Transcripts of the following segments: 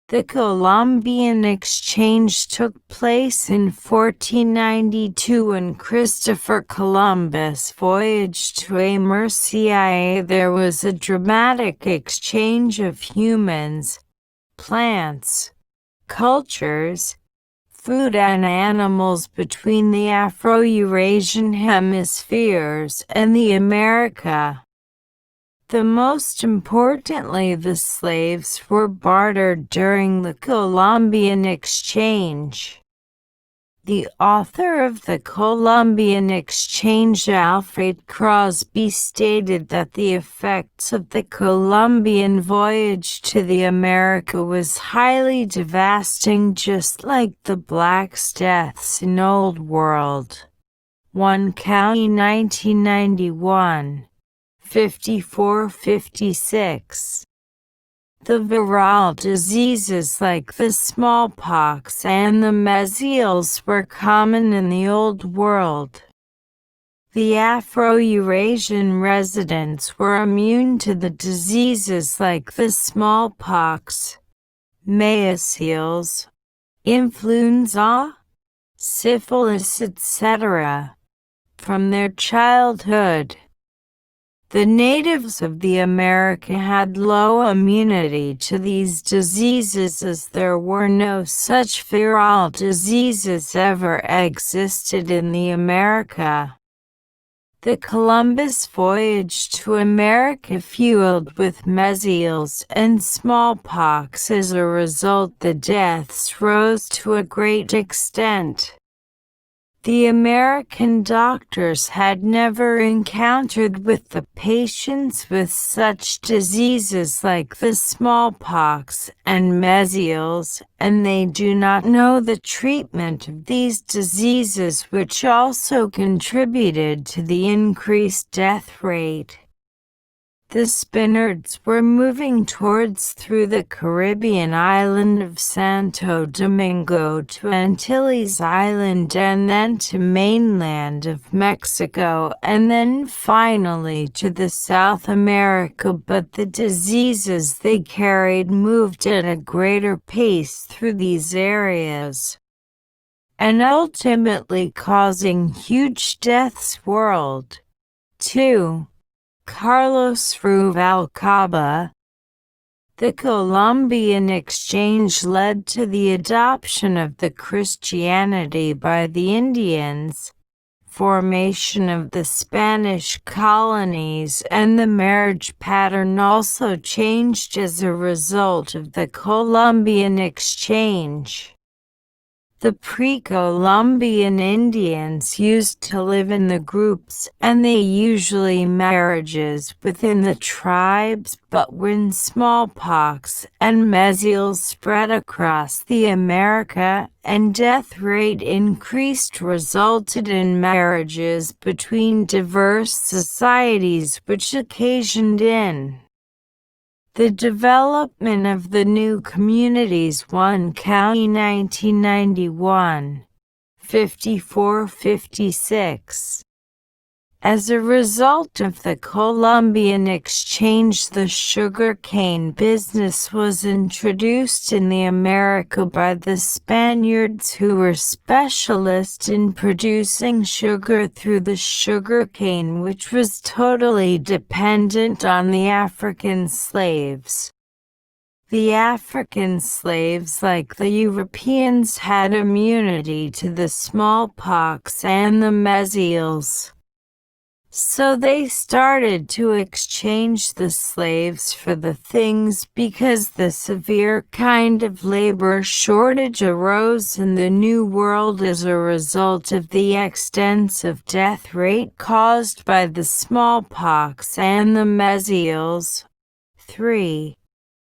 The Columbian exchange took place in 1492 when Christopher Columbus voyaged to America. There was a dramatic exchange of humans, plants, cultures, food and animals between the Afro-Eurasian hemispheres and the America. The most importantly, the slaves were bartered during the Columbian exchange. The author of the Columbian exchange, Alfred Crosby, stated that the effects of the Columbian voyage to the America was highly devastating, just like the Black Deaths in Old World. 1 County 1991. 54-56. The viral diseases like the smallpox and the measles were common in the Old World. The Afro-Eurasian residents were immune to the diseases like the smallpox, measles, influenza, syphilis, etc., from their childhood. The natives of the America had low immunity to these diseases, as there were no such viral diseases ever existed in the America. The Columbus voyage to America fueled with measles and smallpox. As a result, the deaths rose to a great extent. The American doctors had never encountered with the patients with such diseases like the smallpox and measles, and they do not know the treatment of these diseases, which also contributed to the increased death rate. The Spaniards were moving through the Caribbean island of Santo Domingo to Antilles Island, and then to mainland of Mexico, and then finally to the South America, but the diseases they carried moved at a greater pace through these areas, and ultimately causing huge deaths world. 2. Carlos Rubalcaba. The Columbian exchange led to the adoption of the Christianity by the Indians, formation of the Spanish colonies, and the marriage pattern also changed as a result of the Columbian exchange. The pre-Columbian Indians used to live in the groups, and they usually marriages within the tribes, but when smallpox and measles spread across the America and death rate increased, resulted in marriages between diverse societies, which occasioned in the development of the new communities. 1 County 1991. 54-56. As a result of the Columbian exchange, the sugarcane business was introduced in the America by the Spaniards, who were specialists in producing sugar through the sugarcane, which was totally dependent on the African slaves. The African slaves, like the Europeans, had immunity to the smallpox and the measles. So they started to exchange the slaves for the things, because the severe kind of labor shortage arose in the New World as a result of the extensive death rate caused by the smallpox and the measles. 3.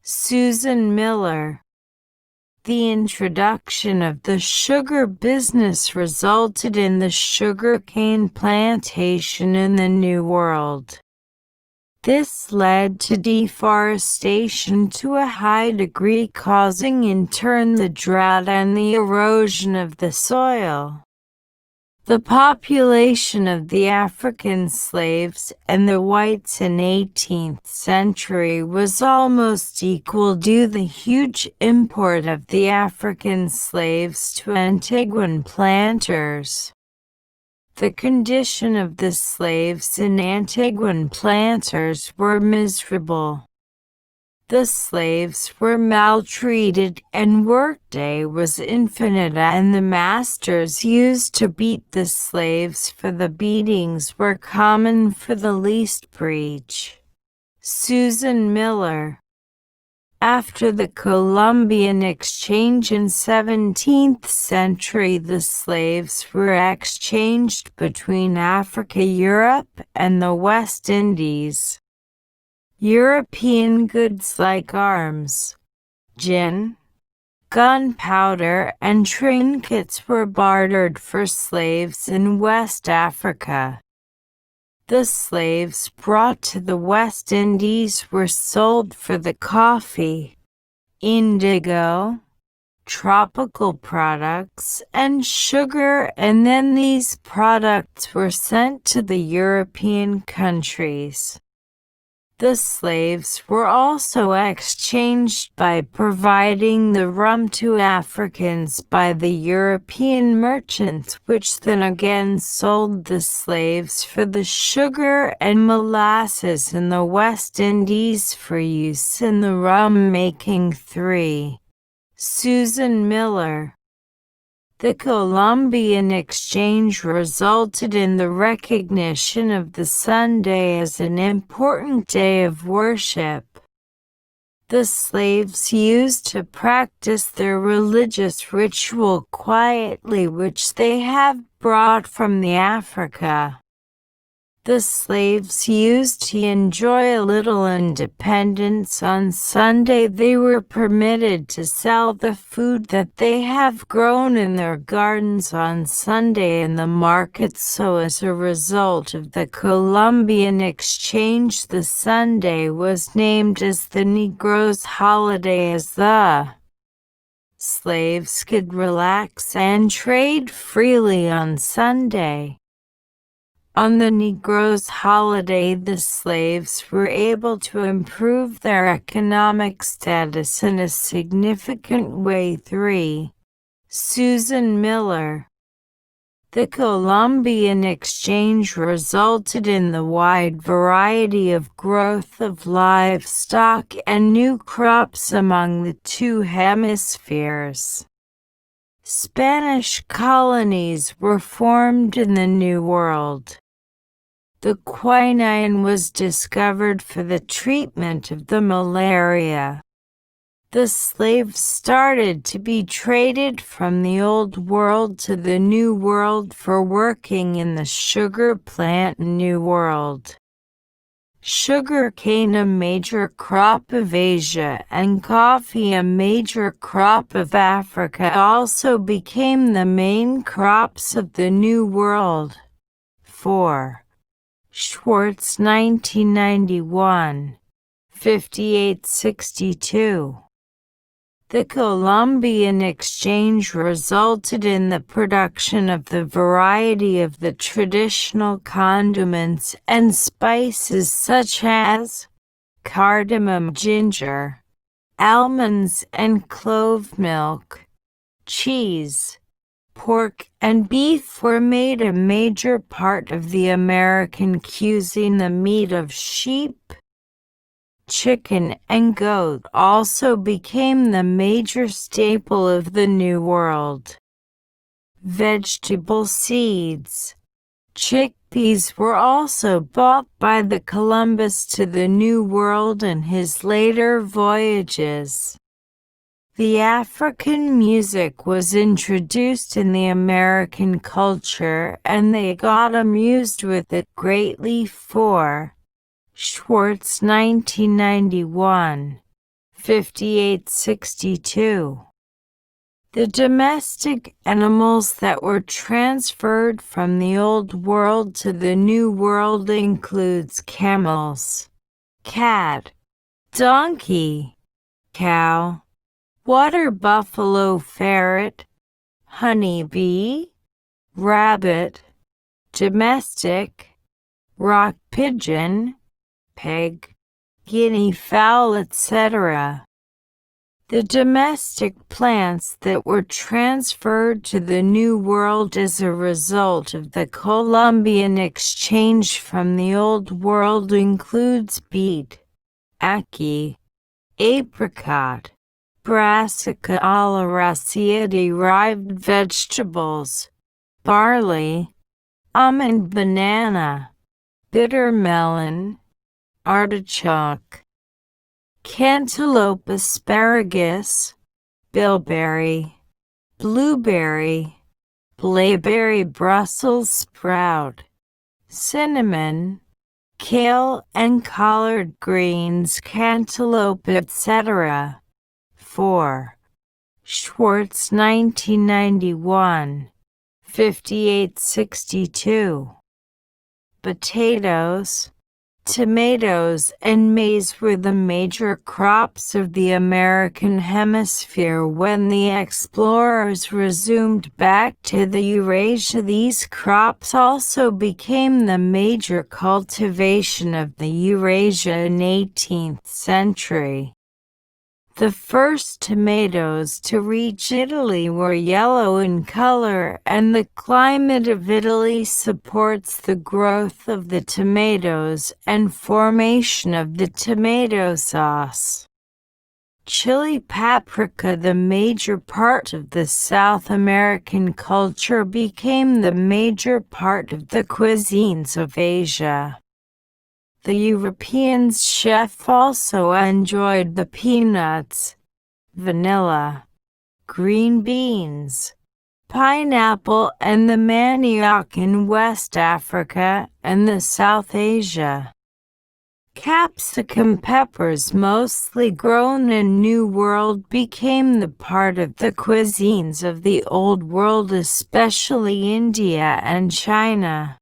Susan Miller. The introduction of the sugar business resulted in the sugarcane plantation in the New World. This led to deforestation to a high degree, causing in turn the drought and the erosion of the soil. The population of the African slaves and the whites in 18th century was almost equal due to the huge import of the African slaves to Antiguan planters. The condition of the slaves in Antiguan planters were miserable. The slaves were maltreated and workday was infinite, and the masters used to beat the slaves, for the beatings were common for the least breach. Susan Miller. After the Columbian exchange in 17th century, the slaves were exchanged between Africa, Europe, and the West Indies. European goods like arms, gin, gunpowder, and trinkets were bartered for slaves in West Africa. The slaves brought to the West Indies were sold for the coffee, indigo, tropical products, and sugar, and then these products were sent to the European countries. The slaves were also exchanged by providing the rum to Africans by the European merchants, which then again sold the slaves for the sugar and molasses in the West Indies for use in the rum-making. 3. Susan Miller. The Columbian exchange resulted in the recognition of the Sunday as an important day of worship. The slaves used to practice their religious ritual quietly, which they have brought from the Africa. The slaves used to enjoy a little independence on Sunday. They were permitted to sell the food that they have grown in their gardens on Sunday in the markets. So as a result of the Columbian exchange, the Sunday was named as the Negroes' holiday, as the slaves could relax and trade freely on Sunday. On the Negroes' holiday, the slaves were able to improve their economic status in a significant way. 3. Susan Miller. The Columbian exchange resulted in the wide variety of growth of livestock and new crops among the two hemispheres. Spanish colonies were formed in the New World. The quinine was discovered for the treatment of the malaria. The slaves started to be traded from the Old World to the New World for working in the sugar plant New World. Sugar cane, a major crop of Asia, and coffee, a major crop of Africa, also became the main crops of the New World. 4. Schwartz, 1991, 5862. The Columbian exchange resulted in the production of the variety of the traditional condiments and spices such as cardamom, ginger, almonds and clove milk, cheese, pork and beef were made a major part of the American cuisine. The meat of sheep, chicken and goat also became the major staple of the New World. Vegetable seeds, chickpeas were also brought by the Columbus to the New World in his later voyages. The African music was introduced in the American culture, and they got amused with it greatly. 4. Schwartz, 1991, 5862. The domestic animals that were transferred from the Old World to the New World includes camels, cat, donkey, cow, water buffalo, ferret, honey bee, rabbit, domestic, rock pigeon, pig, guinea fowl, etc. The domestic plants that were transferred to the New World as a result of the Columbian exchange from the Old World includes beet, ackee, apricot, brassica oleracea-derived vegetables, barley, almond, banana, bitter melon, artichoke, cantaloupe, asparagus, bilberry, blueberry, blaeberry, Brussels sprout, cinnamon, kale and collard greens, cantaloupe, etc. 4. Schwartz, 1991, 5862. Potatoes, tomatoes and maize were the major crops of the American hemisphere when the explorers resumed back to the Eurasia. These crops also became the major cultivation of the Eurasia in 18th century. The first tomatoes to reach Italy were yellow in color, and the climate of Italy supports the growth of the tomatoes and formation of the tomato sauce. Chili paprika, the major part of the South American culture, became the major part of the cuisines of Asia. The Europeans' chef also enjoyed the peanuts, vanilla, green beans, pineapple and the manioc in West Africa and the South Asia. Capsicum peppers, mostly grown in New World, became the part of the cuisines of the Old World, especially India and China.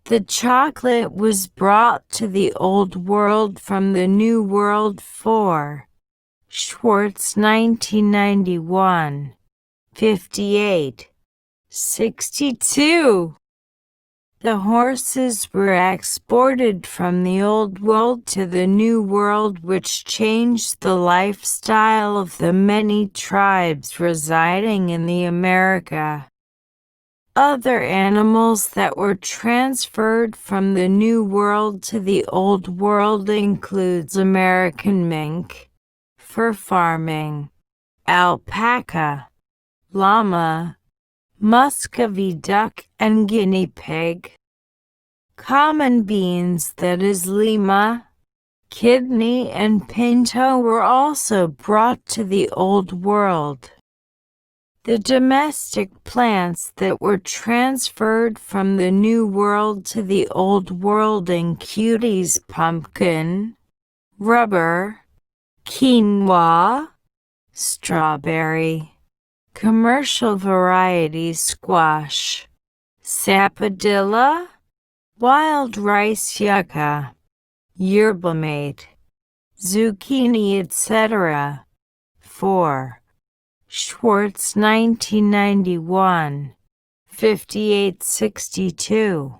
The chocolate was brought to the Old World from the New World. 4. Schwartz, 1991, 5862. The horses were exported from the Old World to the New World, which changed the lifestyle of the many tribes residing in the America. Other animals that were transferred from the New World to the Old World includes American mink, fur farming, alpaca, llama, Muscovy duck and guinea pig. Common beans, that is lima, kidney and pinto, were also brought to the Old World. The domestic plants that were transferred from the New World to the Old World include pumpkin, rubber, quinoa, strawberry, commercial variety squash, sapodilla, wild rice, yucca, yerba mate, zucchini, etc. 4. Schwartz, 1991, 5862.